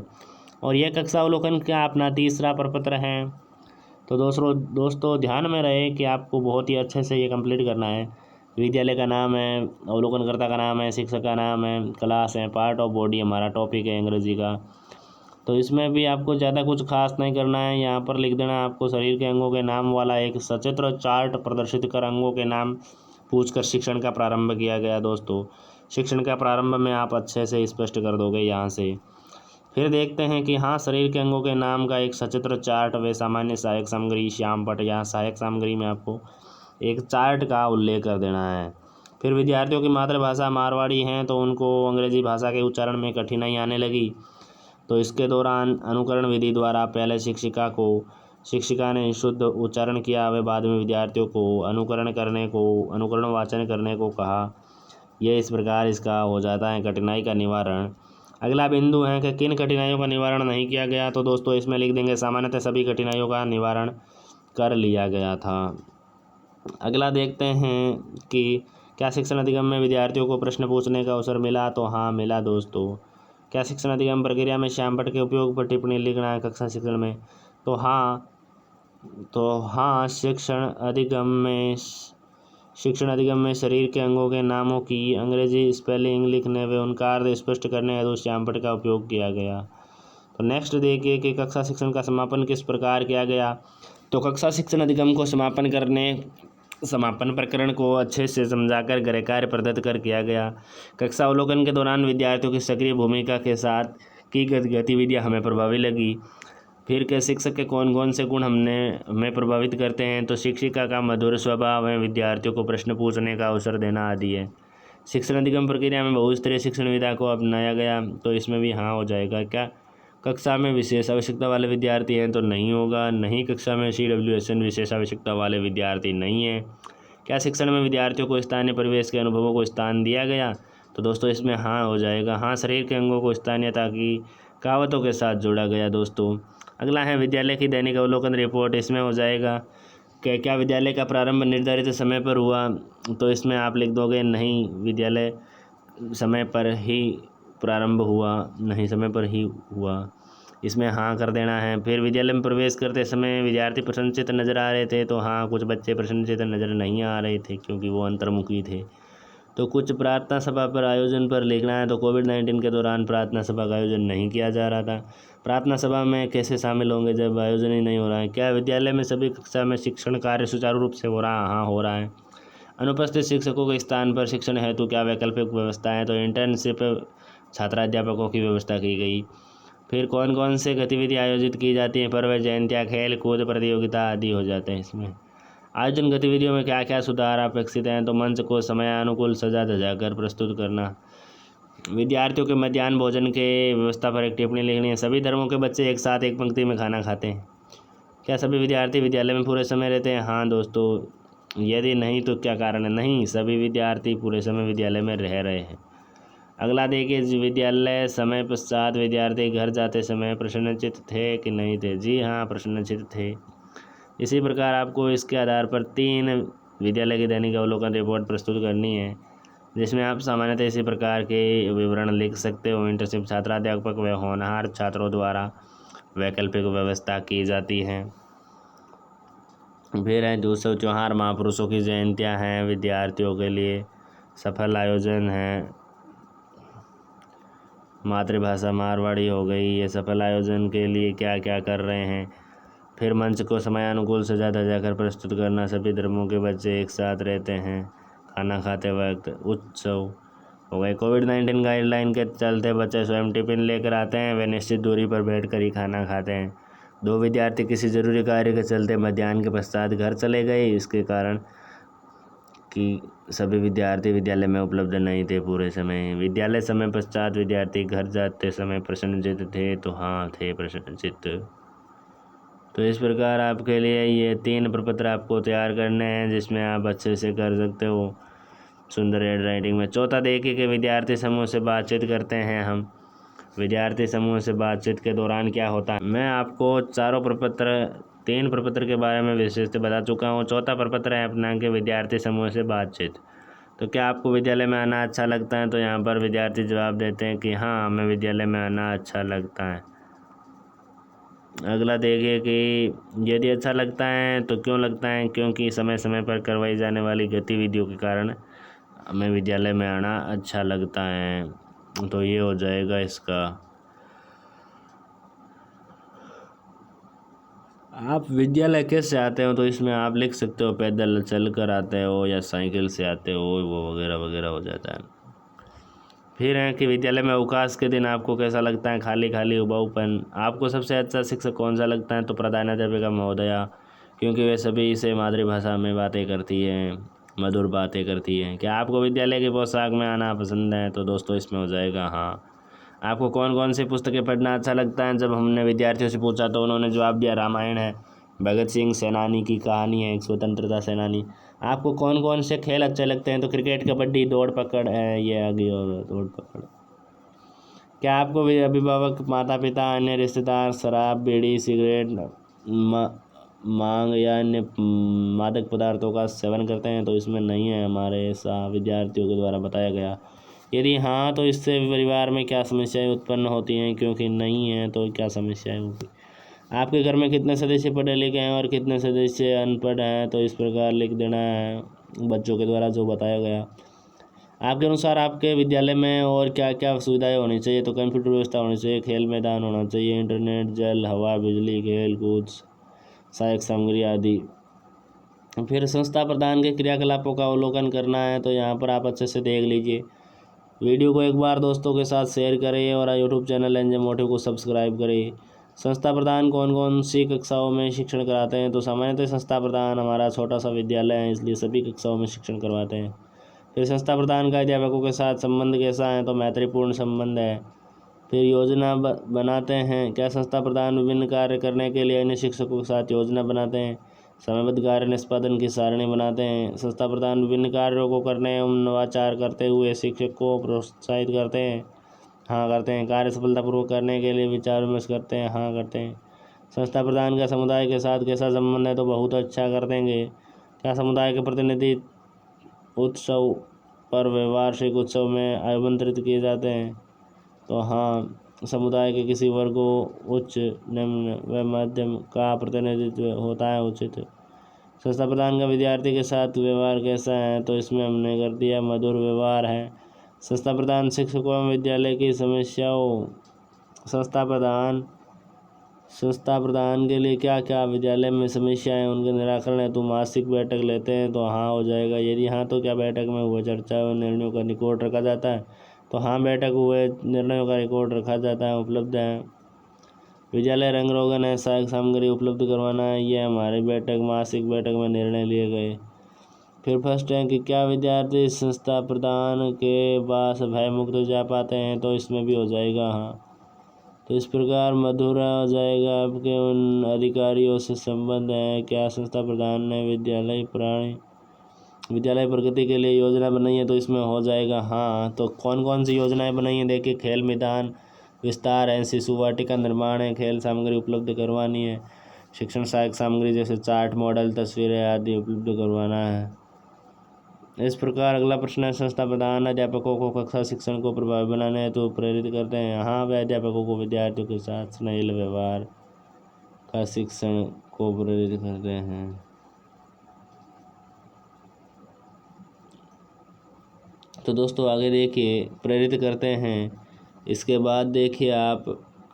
और यह कक्षा अवलोकन का अपना तीसरा प्रपत्र है। तो दोस्तों ध्यान में रहे कि आपको बहुत ही अच्छे से ये कंप्लीट करना है। विद्यालय का नाम है, अवलोकनकर्ता का नाम है, शिक्षक का नाम है, क्लास है, पार्ट ऑफ बॉडी हमारा टॉपिक है अंग्रेजी का। तो इसमें भी आपको ज़्यादा कुछ खास नहीं करना है। यहाँ पर लिख देना आपको शरीर के अंगों के नाम वाला एक सचित्र चार्ट प्रदर्शित कर अंगों के नाम पूछकर शिक्षण का प्रारंभ किया गया दोस्तों। शिक्षण का प्रारंभ में आप अच्छे से स्पष्ट कर दोगे यहाँ से। फिर देखते हैं कि हाँ, शरीर के अंगों के नाम का एक सचित्र चार्ट व सामान्य सहायक सामग्री श्यामपट। यहाँ सहायक सामग्री में आपको एक चार्ट का उल्लेख कर देना है। फिर विद्यार्थियों की मातृभाषा मारवाड़ी हैं तो उनको अंग्रेजी भाषा के उच्चारण में कठिनाई आने लगी। तो इसके दौरान अनुकरण विधि द्वारा पहले शिक्षिका ने शुद्ध उच्चारण किया व बाद में विद्यार्थियों को अनुकरण वाचन करने को कहा। यह इस प्रकार इसका हो जाता है कठिनाई का निवारण। अगला बिंदु है कि किन कठिनाइयों का निवारण नहीं किया गया। तो दोस्तों इसमें लिख देंगे सामान्यतः सभी कठिनाइयों का निवारण कर लिया गया था। अगला देखते हैं कि क्या शिक्षण अधिगम में विद्यार्थियों को प्रश्न पूछने का अवसर मिला। तो हाँ मिला दोस्तों। क्या शिक्षण अधिगम प्रक्रिया में श्यामपट के उपयोग पर टिप्पणी लिखना है कक्षा शिक्षण में। तो हाँ, शिक्षण अधिगम में शरीर के अंगों के नामों की अंग्रेजी स्पेलिंग लिखने व उनका अर्थ स्पष्ट करने हेतु श्यामपट का उपयोग किया गया। तो नेक्स्ट देखिए कि कक्षा शिक्षण का समापन किस प्रकार किया गया। तो कक्षा शिक्षण अधिगम को समापन प्रकरण को अच्छे से समझाकर गृह कार्य प्रदत्त कर किया गया। कक्षा अवलोकन के दौरान विद्यार्थियों की सक्रिय भूमिका के साथ की गतिविधियाँ हमें प्रभावी लगी। फिर के शिक्षक के कौन कौन से गुण हमें प्रभावित करते हैं। तो शिक्षिका का मधुर स्वभाव है, विद्यार्थियों को प्रश्न पूछने का अवसर देना आदि है। शिक्षण अधिगम प्रक्रिया में बहुस्तरीय शिक्षण विधा को अपनाया गया, तो इसमें भी हाँ हो जाएगा। क्या कक्षा में विशेष आवश्यकता वाले विद्यार्थी हैं, तो नहीं होगा। नहीं, कक्षा में CWSN विशेष आवश्यकता वाले विद्यार्थी नहीं हैं। क्या शिक्षण में विद्यार्थियों को स्थानीय परिवेश के अनुभवों को स्थान दिया गया, तो दोस्तों इसमें हाँ हो जाएगा। हाँ, शरीर के अंगों को स्थानीयता की कहावतों के साथ जोड़ा गया दोस्तों। अगला है विद्यालय की दैनिक अवलोकन रिपोर्ट, इसमें हो जाएगा कि क्या विद्यालय का प्रारंभ निर्धारित समय पर हुआ, तो इसमें आप लिख दोगे नहीं, विद्यालय समय पर ही प्रारंभ हुआ, नहीं समय पर ही हुआ, इसमें हाँ कर देना है। फिर विद्यालय में प्रवेश करते समय विद्यार्थी प्रसन्नचित्त नज़र आ रहे थे, तो हाँ, कुछ बच्चे प्रसन्नचित्त नज़र नहीं आ रहे थे क्योंकि वो अंतर्मुखी थे। तो कुछ प्रार्थना सभा पर आयोजन पर लिखना है, तो कोविड-19 के दौरान प्रार्थना सभा का आयोजन नहीं किया जा रहा था। प्रार्थना सभा में कैसे शामिल होंगे जब आयोजन ही नहीं हो रहा है। क्या विद्यालय में सभी कक्षा में शिक्षण कार्य सुचारू रूप से हो रहा है, हाँ हो रहा है। अनुपस्थित शिक्षकों के स्थान पर शिक्षण हेतु क्या वैकल्पिक व्यवस्था है, तो इंटर्नशिप छात्राध्यापकों की व्यवस्था की गई। फिर कौन कौन से गतिविधि आयोजित की जाती हैं, पर्व, जयंतियाँ, खेल कूद प्रतियोगिता आदि हो जाते हैं इसमें। आयोजन गतिविधियों में क्या क्या सुधार अपेक्षित हैं, तो मंच को समयानुकूल सजा धजा कर प्रस्तुत करना। विद्यार्थियों के मध्याह्न भोजन के व्यवस्था पर एक टिप्पणी लिखनी है। सभी धर्मों के बच्चे एक साथ एक पंक्ति में खाना खाते हैं। क्या सभी विद्यार्थी विद्यालय में पूरे समय रहते हैं, हाँ दोस्तों। यदि नहीं तो क्या कारण है, नहीं, सभी विद्यार्थी पूरे समय विद्यालय में रह रहे हैं। अगला देखिए, विद्यालय समय पश्चात विद्यार्थी घर जाते समय प्रसन्नचित्त थे कि नहीं थे, जी हाँ, प्रसन्नचित्त थे। इसी प्रकार आपको इसके आधार पर 3 विद्यालय की दैनिक अवलोकन रिपोर्ट प्रस्तुत करनी है, जिसमें आप सामान्यतः इसी प्रकार के विवरण लिख सकते हो। इंटर्नशिप छात्राध्यापक व होनहार छात्रों द्वारा वैकल्पिक व्यवस्था की जाती है। फिर है उत्सव, त्योहार, महापुरुषों की जयंतियाँ हैं, विद्यार्थियों के लिए सफल आयोजन है। मातृभाषा मारवाड़ी हो गई, ये सफल आयोजन के लिए क्या क्या कर रहे हैं। फिर मंच को समयानुकूल सजा धजा कर प्रस्तुत करना। सभी धर्मों के बच्चे एक साथ रहते हैं खाना खाते वक्त। उत्सव हो गए। कोविड-19 गाइडलाइन के चलते बच्चे स्वयं टिफिन लेकर आते हैं, वे निश्चित दूरी पर बैठकर ही खाना खाते हैं। 2 विद्यार्थी किसी जरूरी कार्य के चलते मध्याह्न के पश्चात घर चले गए, इसके कारण कि सभी विद्यार्थी विद्यालय में उपलब्ध नहीं थे पूरे समय। विद्यालय समय पश्चात विद्यार्थी घर जाते समय प्रसन्नचित्त थे, तो हाँ थे प्रसन्नचित्त। तो इस प्रकार आपके लिए ये 3 प्रपत्र आपको तैयार करने हैं, जिसमें आप अच्छे से कर सकते हो सुंदर हैंड राइटिंग में। चौथा देखिए कि विद्यार्थी समूह से बातचीत करते हैं हम। विद्यार्थी समूह से बातचीत के दौरान क्या होता है, मैं आपको 3 प्रपत्र के बारे में विशेष बता चुका हूँ। चौथा प्रपत्र है अपना कि विद्यार्थी समूह से बातचीत। तो क्या आपको विद्यालय में आना अच्छा लगता है, तो यहाँ पर विद्यार्थी जवाब देते हैं कि हाँ, हमें विद्यालय में आना अच्छा लगता है। अगला देखिए कि यदि अच्छा लगता है तो क्यों लगता है, क्योंकि समय समय पर करवाई जाने वाली गतिविधियों के कारण हमें विद्यालय में आना अच्छा लगता है। तो ये हो जाएगा इसका। आप विद्यालय कैसे आते हो, तो इसमें आप लिख सकते हो पैदल चल कर आते हो या साइकिल से आते हो, वो वगैरह वगैरह हो जाता है। फिर है कि विद्यालय में अवकाश के दिन आपको कैसा लगता है, खाली खाली उबाऊपन। आपको सबसे अच्छा शिक्षक कौन सा लगता है, तो प्रधानाध्यापिका महोदया, क्योंकि वे सभी से मातृभाषा में बातें करती हैं, मधुर बातें करती हैं। क्या आपको विद्यालय की पोशाक में आना पसंद है, तो दोस्तों इसमें हो जाएगा हाँ। आपको कौन कौन सी पुस्तकें पढ़ना अच्छा लगता है, जब हमने विद्यार्थियों से पूछा तो उन्होंने जवाब दिया रामायण है, भगत सिंह सेनानी की कहानी है, एक स्वतंत्रता सेनानी। आपको कौन कौन से खेल अच्छे लगते हैं, तो क्रिकेट, कबड्डी, दौड़ पकड़ है, ये आ गई और दौड़ पकड़। क्या आपको अभिभावक, माता पिता, अन्य रिश्तेदार शराब, बीड़ी, सिगरेट, मांग या अन्य मादक पदार्थों का सेवन करते हैं, तो इसमें नहीं है हमारे ऐसा विद्यार्थियों के द्वारा बताया गया। यदि हाँ, तो इससे परिवार में क्या समस्याएं उत्पन्न होती हैं, क्योंकि नहीं है तो क्या समस्याएं होगी। आपके घर में कितने सदस्य पढ़े लिखे हैं और कितने सदस्य अनपढ़ हैं, तो इस प्रकार लिख देना है बच्चों के द्वारा जो बताया गया। आपके अनुसार आपके विद्यालय में और क्या क्या सुविधाएं होनी चाहिए, तो कंप्यूटर व्यवस्था होनी चाहिए, खेल मैदान होना चाहिए, इंटरनेट, जल, हवा, बिजली, खेल कूद, सहायक सामग्री आदि। फिर संस्था प्रदान के क्रियाकलापों का अवलोकन करना है, तो यहाँ पर आप अच्छे से देख लीजिए। वीडियो को एक बार दोस्तों के साथ शेयर करें और यूट्यूब चैनल एनजे मोटिव को सब्सक्राइब करें। संस्था प्रधान कौन कौन सी कक्षाओं में शिक्षण कराते हैं, तो सामान्यतः संस्था प्रधान हमारा छोटा सा विद्यालय है, इसलिए सभी कक्षाओं में शिक्षण करवाते हैं। फिर संस्था प्रधान का अध्यापकों के साथ संबंध कैसा है, तो मैत्रीपूर्ण संबंध है। फिर योजना बनाते हैं। क्या संस्था प्रधान विभिन्न कार्य करने के लिए अन्य शिक्षकों के साथ योजना बनाते हैं? समयबद्ध कार्य निष्पादन की सारणी बनाते हैं। संस्था प्रधान विभिन्न कार्यों को करने एवं नवाचार करते हुए शिक्षक को प्रोत्साहित करते हैं? हाँ करते हैं। कार्य सफलतापूर्वक करने के लिए विचार विमर्श करते हैं? हाँ करते हैं। संस्था प्रधान का समुदाय के साथ कैसा संबंध है, तो बहुत अच्छा कर देंगे। क्या समुदाय के प्रतिनिधि उत्सव पर वार्षिक उत्सव में आमंत्रित किए जाते हैं? तो हाँ, समुदाय के किसी वर्ग को उच्च, निम्न व मध्यम का प्रतिनिधित्व होता है उचित। संस्था प्रधान का विद्यार्थी के साथ व्यवहार कैसा है, तो इसमें हमने कर दिया मधुर व्यवहार है। संस्था प्रधान शिक्षकों एवं विद्यालय की समस्याओं, संस्था प्रधान के लिए क्या क्या विद्यालय में समस्याएं उनके निराकरण है, तो मासिक बैठक लेते हैं? तो हाँ हो जाएगा। यदि हाँ तो क्या बैठक में हुए चर्चा व निर्णयों का रिकॉर्ड रखा जाता है? तो हाँ, बैठक हुए निर्णयों का रिकॉर्ड रखा जाता है, उपलब्ध है। विद्यालय रंग रोगन है, सहायक सामग्री उपलब्ध करवाना है, ये हमारी बैठक मासिक बैठक में निर्णय लिए गए। फिर फर्स्ट है कि क्या विद्यार्थी संस्था प्रधान के पास भय मुक्त जा पाते हैं, तो इसमें भी हो जाएगा हाँ। तो इस प्रकार मधुरा हो जाएगा। आपके उन अधिकारियों से संबंध है। क्या संस्था प्रधान ने विद्यालय प्रगति के लिए योजना बनाई है, तो इसमें हो जाएगा हाँ। तो कौन कौन सी योजनाएं बनाई हैं, देखिए खेल मैदान विस्तार है, शिशु वाटिका निर्माण है, खेल सामग्री उपलब्ध करवानी है, शिक्षण सहायक सामग्री जैसे चार्ट, मॉडल, तस्वीरें आदि उपलब्ध करवाना है। इस प्रकार अगला प्रश्न है, संस्था प्रधान अध्यापकों को कक्षा शिक्षण को प्रभावी बनाने हेतु प्रेरित करते हैं? हाँ, वे अध्यापकों को विद्यार्थियों के साथ स्नेह व्यवहार का शिक्षण को प्रेरित करते हैं। तो दोस्तों आगे देखिए, प्रेरित करते हैं। इसके बाद देखिए आप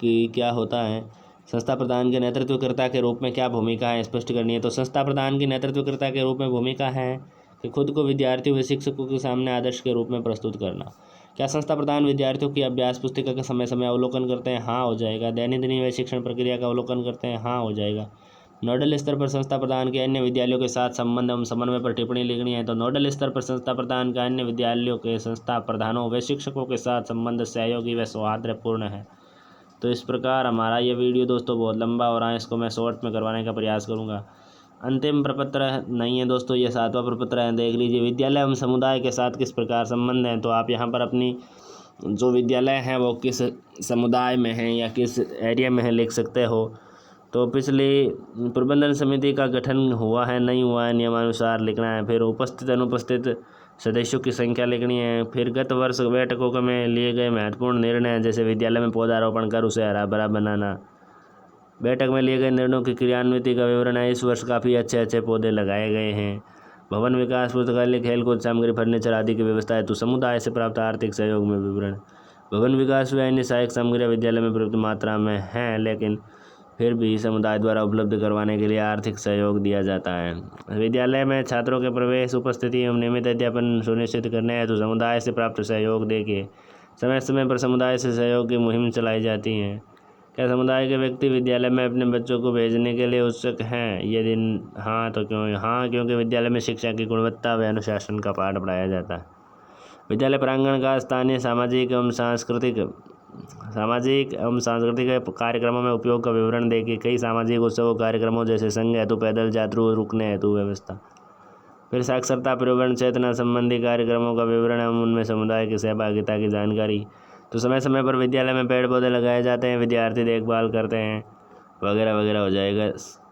कि क्या होता है। संस्था प्रधान के नेतृत्वकर्ता के रूप में क्या भूमिका है, स्पष्ट करनी है। तो संस्था प्रधान की नेतृत्वकर्ता के रूप में भूमिका है कि खुद को विद्यार्थियों व शिक्षकों के सामने आदर्श के रूप में प्रस्तुत करना। क्या संस्था प्रधान विद्यार्थियों की अभ्यास पुस्तिका का समय समय अवलोकन करते हैं? हाँ हो जाएगा। दैनंदिन व शिक्षण प्रक्रिया का अवलोकन करते हैं? हाँ हो जाएगा। नोडल स्तर पर संस्था प्रधान के अन्य विद्यालयों के साथ संबंध एवं समन्वय पर टिप्पणी लिखनी है। तो नोडल स्तर पर संस्था प्रधान का अन्य विद्यालयों के संस्था प्रधानों व शिक्षकों के साथ संबंध सहयोगी व सौहार्दपूर्ण है। तो इस प्रकार हमारा ये वीडियो दोस्तों बहुत लंबा हो रहा है, इसको मैं शॉर्ट में करवाने का प्रयास करूँगा। अंतिम प्रपत्र नहीं है दोस्तों, ये 7वां प्रपत्र है, देख लीजिए। विद्यालय एवं समुदाय के साथ किस प्रकार संबंध है, तो आप यहाँ पर अपनी जो विद्यालय है वो किस समुदाय में है या किस एरिया में है लिख सकते हो। तो पिछली प्रबंधन समिति का गठन हुआ है नहीं हुआ है, नियमानुसार लिखना है। फिर उपस्थित अनुपस्थित सदस्यों की संख्या लिखनी है। फिर गत वर्ष बैठकों में लिए गए महत्वपूर्ण निर्णय, जैसे विद्यालय में पौधारोपण कर उसे हरा भरा बनाना। बैठक में लिए गए निर्णयों की क्रियान्विति का विवरण है। इस वर्ष काफ़ी अच्छे पौधे लगाए गए हैं। भवन विकास, पुस्तकालय, खेलकूद सामग्री, फर्नीचर आदि की व्यवस्था है। तो समुदाय से प्राप्त आर्थिक सहयोग में विवरण। भवन विकास व अन्य सहायक सामग्री विद्यालय में पर्याप्त मात्रा में हैं, लेकिन फिर भी समुदाय द्वारा उपलब्ध करवाने के लिए आर्थिक सहयोग दिया जाता है। विद्यालय में छात्रों के प्रवेश, उपस्थिति एवं नियमित अध्यापन सुनिश्चित करने हैं। तो समुदाय से प्राप्त सहयोग देखिए, समय समय पर समुदाय से सहयोग की मुहिम चलाई जाती है। क्या समुदाय के व्यक्ति विद्यालय में अपने बच्चों को भेजने के लिए उत्सुक हैं? यदि हाँ तो क्यों? हाँ, क्योंकि विद्यालय में शिक्षा की गुणवत्ता व अनुशासन का पाठ पढ़ाया जाता है। विद्यालय प्रांगण का स्थानीय सामाजिक एवं सांस्कृतिक कार्यक्रमों में उपयोग का विवरण देखिए। कई सामाजिक उत्सवों कार्यक्रमों जैसे संघ हेतु पैदल यात्रा, रुकने हेतु व्यवस्था। फिर साक्षरता, पर्यावरण, चेतना संबंधी कार्यक्रमों का विवरण एवं उनमें समुदाय की सहभागिता की जानकारी। तो समय समय पर विद्यालय में पेड़ पौधे लगाए जाते हैं, विद्यार्थी देखभाल करते हैं, वगैरह वगैरह हो जाएगा।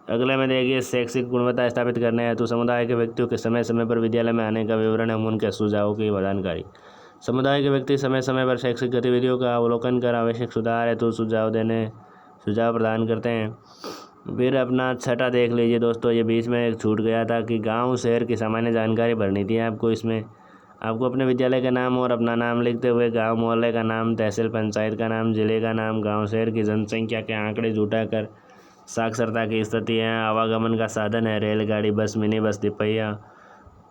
अगले में देखिए, शैक्षिक गुणवत्ता स्थापित करने हैं। तो समुदाय के व्यक्तियों के समय समय पर विद्यालय में आने का विवरण एवं उनके सुझावों की जानकारी। समुदाय के व्यक्ति समय समय पर शैक्षिक गतिविधियों का अवलोकन कर आवश्यक सुधार है तो सुझाव प्रदान करते हैं। फिर अपना छठा देख लीजिए दोस्तों, ये बीच में एक छूट गया था कि गांव शहर की सामान्य जानकारी भरनी थी आपको। इसमें आपको अपने विद्यालय का नाम और अपना नाम लिखते हुए गांव मोहल्ले का नाम, तहसील पंचायत का नाम, जिले का नाम, गांव शहर की जनसंख्या के आंकड़े जुटा कर साक्षरता की स्थिति है, आवागमन का साधन है, रेलगाड़ी, बस, मिनी बस,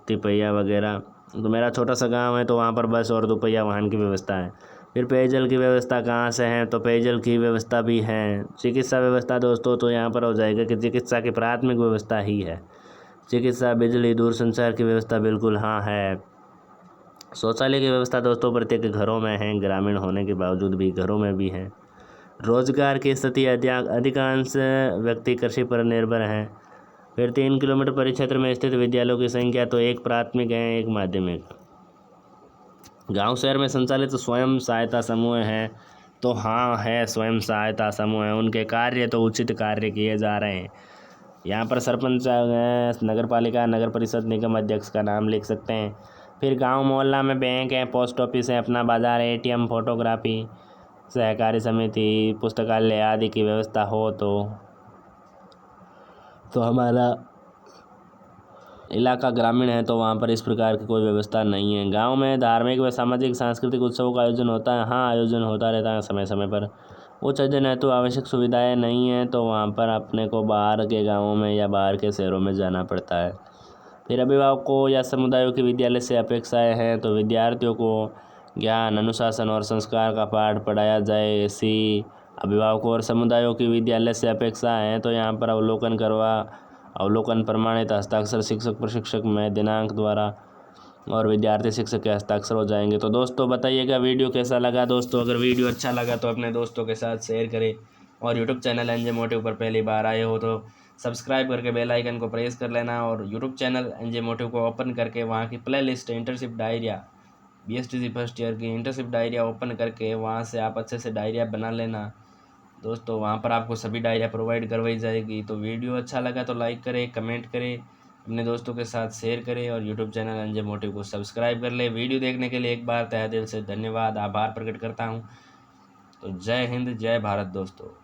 तिपहिया वगैरह। तो मेरा छोटा सा गांव है तो वहाँ पर बस और दोपहिया वाहन की व्यवस्था है। फिर पेयजल की व्यवस्था कहाँ से है, तो पेयजल की व्यवस्था भी है। चिकित्सा व्यवस्था दोस्तों, तो यहाँ पर हो जाएगा कि चिकित्सा की प्राथमिक व्यवस्था ही है। चिकित्सा, बिजली, दूरसंचार की व्यवस्था बिल्कुल हाँ है। शौचालय की व्यवस्था दोस्तों प्रत्येक घरों में है, ग्रामीण होने के बावजूद भी घरों में भी है। रोजगार की स्थिति अधिकांश व्यक्ति कृषि पर निर्भर हैं। फिर 3 किलोमीटर परिक्षेत्र में स्थित विद्यालयों की संख्या तो एक प्राथमिक है, एक माध्यमिक। गांव शहर में संचालित स्वयं सहायता समूह हैं, तो हाँ है, स्वयं सहायता समूह है, उनके कार्य तो उचित कार्य किए जा रहे हैं। यहाँ पर सरपंच, नगर पालिका, नगर परिषद, निगम अध्यक्ष का नाम लिख सकते हैं। फिर गांव मोहल्ला में बैंक है, पोस्ट ऑफिस है, अपना बाजार, एटीएम, फोटोग्राफी, सहकारी समिति, पुस्तकालय आदि की व्यवस्था हो तो हमारा इलाका ग्रामीण है, तो वहाँ पर इस प्रकार की कोई व्यवस्था नहीं है। गांव में धार्मिक व सामाजिक सांस्कृतिक उत्सवों का आयोजन होता है, हाँ आयोजन होता रहता है समय समय पर। उच्च अध्ययन हेतु आवश्यक सुविधाएं नहीं हैं, तो वहाँ पर अपने को बाहर के गाँवों में या बाहर के शहरों में जाना पड़ता है। फिर अभिभावकों या समुदायों की विद्यालय से अपेक्षाएं हैं, तो विद्यार्थियों को ज्ञान, अनुशासन और संस्कार का पाठ पढ़ाया जाए, ऐसी अभिभावकों और समुदायों की विद्यालय से अपेक्षाएं हैं। तो यहाँ पर अवलोकन प्रमाणित हस्ताक्षर शिक्षक प्रशिक्षक में दिनांक द्वारा और विद्यार्थी शिक्षक के हस्ताक्षर हो जाएंगे। तो दोस्तों बताइएगा वीडियो कैसा लगा। दोस्तों अगर वीडियो अच्छा लगा तो अपने दोस्तों के साथ शेयर करें, और यूट्यूब चैनल एनजे मोटिव पर पहली बार आए हो तो सब्सक्राइब करके बेल आइकन को प्रेस कर लेना, और यूट्यूब चैनल एनजे मोटिव को ओपन करके वहाँ की play list internship diarrhoea, BSTC first year की इंटर्नशिप डायरिया ओपन करके वहाँ से आप अच्छे से डायरिया बना लेना दोस्तों। वहाँ पर आपको सभी डायरिया प्रोवाइड करवाई जाएगी। तो वीडियो अच्छा लगा तो लाइक करें, कमेंट करें, अपने दोस्तों के साथ शेयर करें, और यूट्यूब चैनल एनजे मोटिव को सब्सक्राइब कर ले। वीडियो देखने के लिए एक बार तहे दिल से धन्यवाद, आभार प्रकट करता हूँ। तो जय हिंद, जय भारत दोस्तों।